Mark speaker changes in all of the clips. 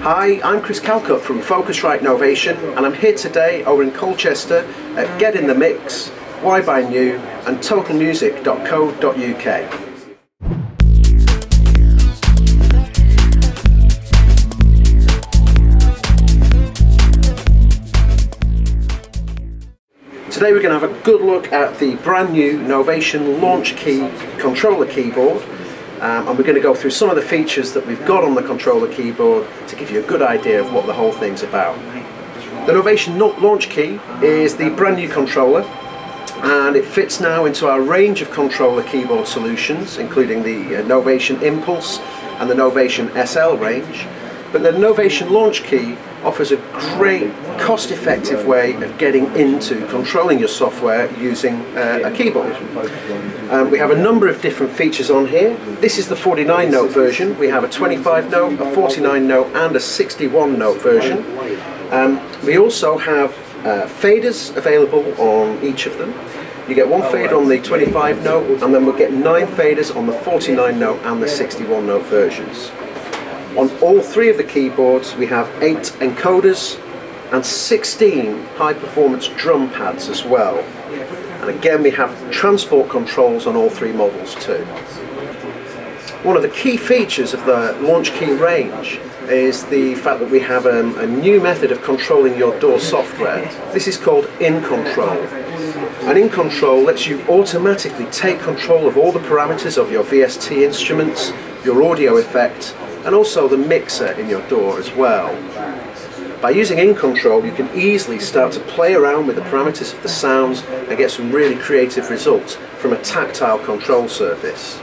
Speaker 1: Hi, I'm Chris Calcutt from Focusrite Novation, and I'm here today over in Colchester at GetintheMix, Why Buy New and TotalMusic.co.uk. Today we're going to have a good look at the brand new Novation Launchkey controller keyboard, and we're going to go through some of the features that we've got on the controller keyboard to give you a good idea of what the whole thing's about. The Novation Launchkey is the brand new controller, and it fits now into our range of controller keyboard solutions, including the Novation Impulse and the Novation SL range. But the Novation Launchkey offers a great cost-effective way of getting into controlling your software using a keyboard. We have a number of different features on here. This is the 49-note version. We have a 25-note, a 49-note and a 61-note version. We also have faders available on each of them. You get one fader on the 25-note, and then we'll get 9 faders on the 49-note and the 61-note versions. On all 3 of the keyboards we have 8 encoders and 16 high-performance drum pads as well. And again, we have transport controls on all 3 models too. One of the key features of the Launchkey range is the fact that we have a new method of controlling your DAW software. This is called InControl. And InControl lets you automatically take control of all the parameters of your VST instruments, your audio effect, and also the mixer in your DAW as well. By using InControl, you can easily start to play around with the parameters of the sounds and get some really creative results from a tactile control surface.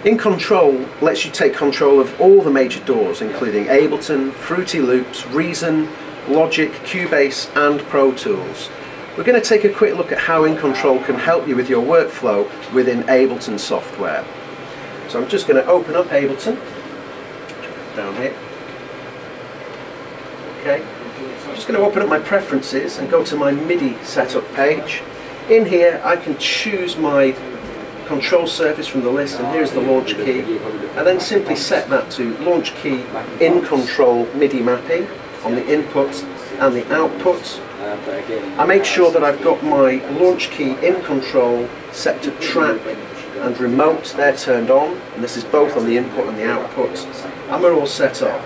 Speaker 1: InControl lets you take control of all the major DAWs, including Ableton, Fruity Loops, Reason, Logic, Cubase and Pro Tools. We're going to take a quick look at how InControl can help you with your workflow within Ableton software. So I'm just going to open up Ableton. Down here. Okay, so I'm just going to open up my preferences and go to my MIDI setup page. In here I can choose my control surface from the list, and here's the launch key, and then simply set that to launch key InControl MIDI mapping on the input and the output. I make sure that I've got my launch key InControl set to track and remote, they're turned on, and this is both on the input and the output, and we're all set up.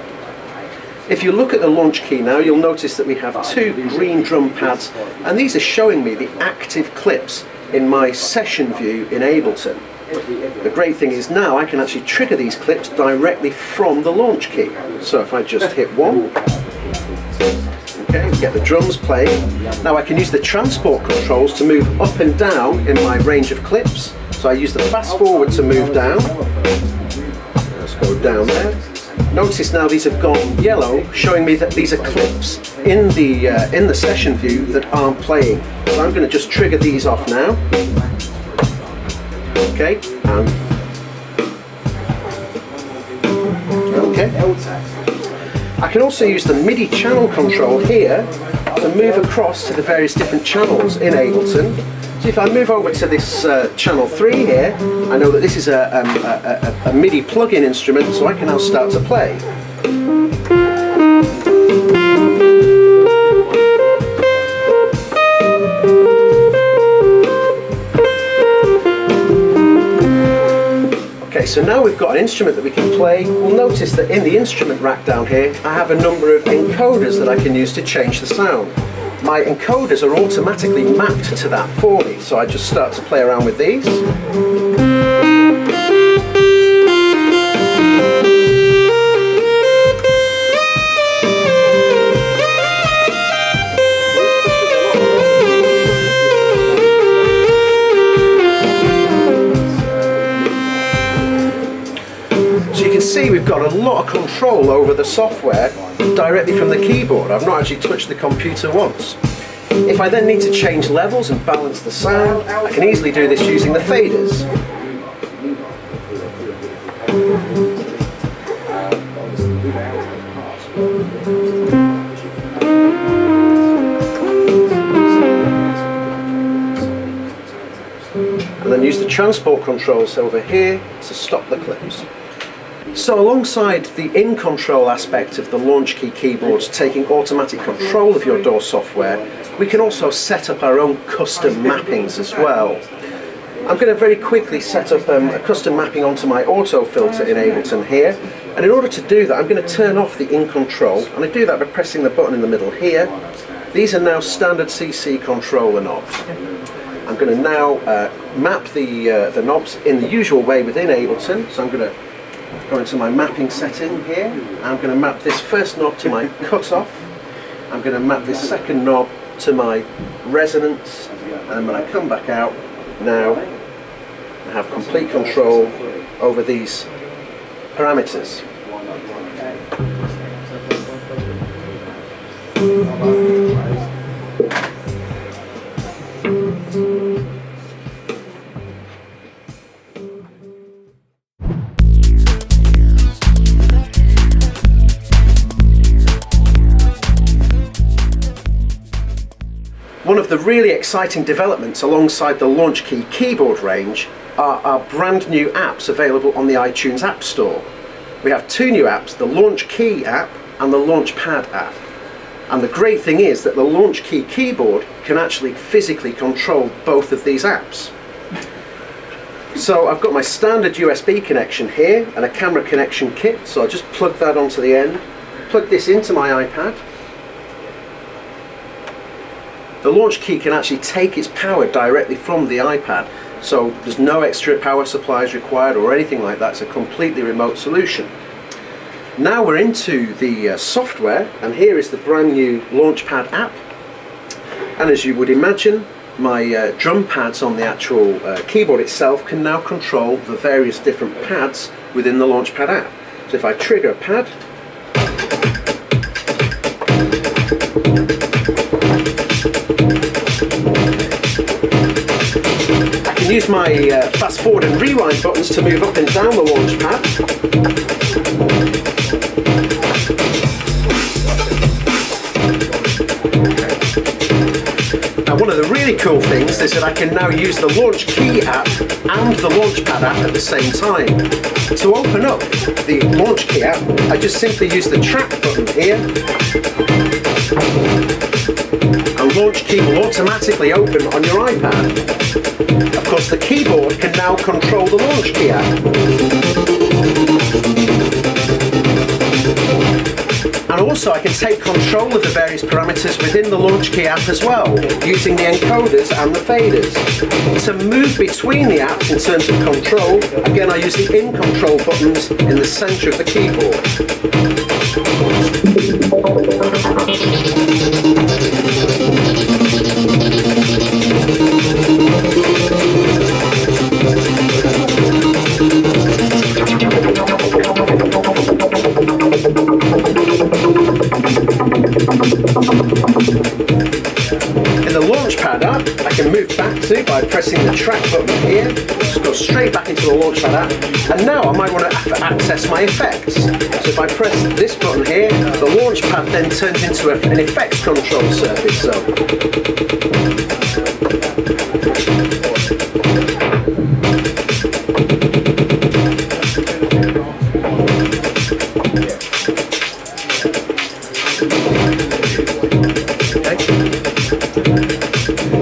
Speaker 1: If you look at the launch key now, you'll notice that we have 2 green drum pads, and these are showing me the active clips in my session view in Ableton. The great thing is now I can actually trigger these clips directly from the launch key. So if I just hit 1, okay, we get the drums playing. Now I can use the transport controls to move up and down in my range of clips. So I use the fast forward to move down. Let's go down there. Notice now these have gone yellow, showing me that these are clips in the session view that aren't playing. So I'm going to just trigger these off now. Okay, and okay. I can also use the MIDI channel control here to move across to the various different channels in Ableton. So if I move over to this channel 3 here, I know that this is a MIDI plug-in instrument, so I can now start to play. Okay, so now we've got an instrument that we can play. We'll notice that in the instrument rack down here, I have a number of encoders that I can use to change the sound. My encoders are automatically mapped to that for me, so I just start to play around with these. So you can see we've got a lot of control over the software directly from the keyboard. I've not actually touched the computer once. If I then need to change levels and balance the sound, I can easily do this using the faders. And then use the transport controls over here to stop the clips. So alongside the InControl aspect of the Launchkey keyboards taking automatic control of your DAW software, we can also set up our own custom mappings as well. I'm going to very quickly set up a custom mapping onto my auto filter in Ableton here, and in order to do that I'm going to turn off the InControl, and I do that by pressing the button in the middle here. These are now standard CC controller knobs. I'm going to now map the knobs in the usual way within Ableton, so I'm going to go into my mapping setting here. I'm going to map this first knob to my cutoff. I'm going to map this second knob to my resonance, and then when I come back out, now I have complete control over these parameters. One of the really exciting developments alongside the Launchkey keyboard range are our brand new apps available on the iTunes App Store. We have two new apps, the Launchkey app and the Launchpad app. And the great thing is that the Launchkey keyboard can actually physically control both of these apps. So I've got my standard USB connection here and a camera connection kit, so I'll just plug that onto the end, plug this into my iPad. The Launchkey can actually take its power directly from the iPad, so there's no extra power supplies required or anything like that. It's a completely remote solution. Now we're into the software, and here is the brand new Launchpad app. And as you would imagine, my drum pads on the actual keyboard itself can now control the various different pads within the Launchpad app. So if I trigger a pad, I can use my fast forward and rewind buttons to move up and down the Launchpad. Now one of the really cool things is that I can now use the Launchkey app and the Launchpad app at the same time. To open up the Launchkey app, I just simply use the track button here, and Launchkey will automatically open on your iPad. Of course, the keyboard can now control the Launchkey app. And also I can take control of the various parameters within the Launchkey app as well, using the encoders and the faders. To move between the apps in terms of control, again I use the InControl buttons in the centre of the keyboard. In the Launchpad app, I can move back to by pressing the track button here, just go straight back into the Launchpad app, and now I might want to access my effects. So if I press this button here, the Launchpad then turns into an effects control surface.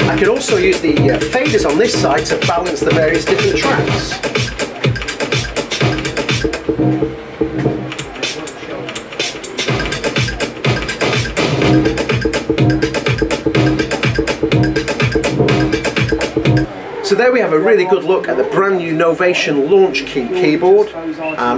Speaker 1: I can also use the faders on this side to balance the various different tracks. So there we have a really good look at the brand new Novation Launchkey keyboard.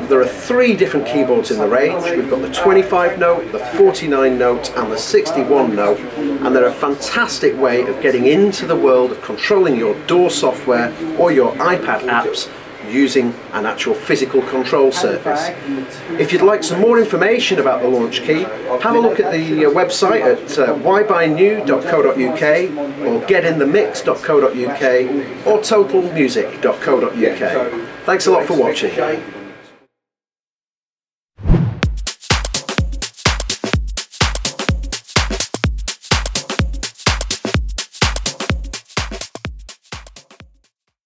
Speaker 1: There are 3 different keyboards in the range. We've got the 25 note, the 49 note and the 61 note, and they're a fantastic way of getting into the world of controlling your DAW software or your iPad apps using an actual physical control surface. If you'd like some more information about the Launchkey, have a look at the website at whybuynew.co.uk or GetintheMix.co.uk or totalmusic.co.uk. Thanks a lot for watching.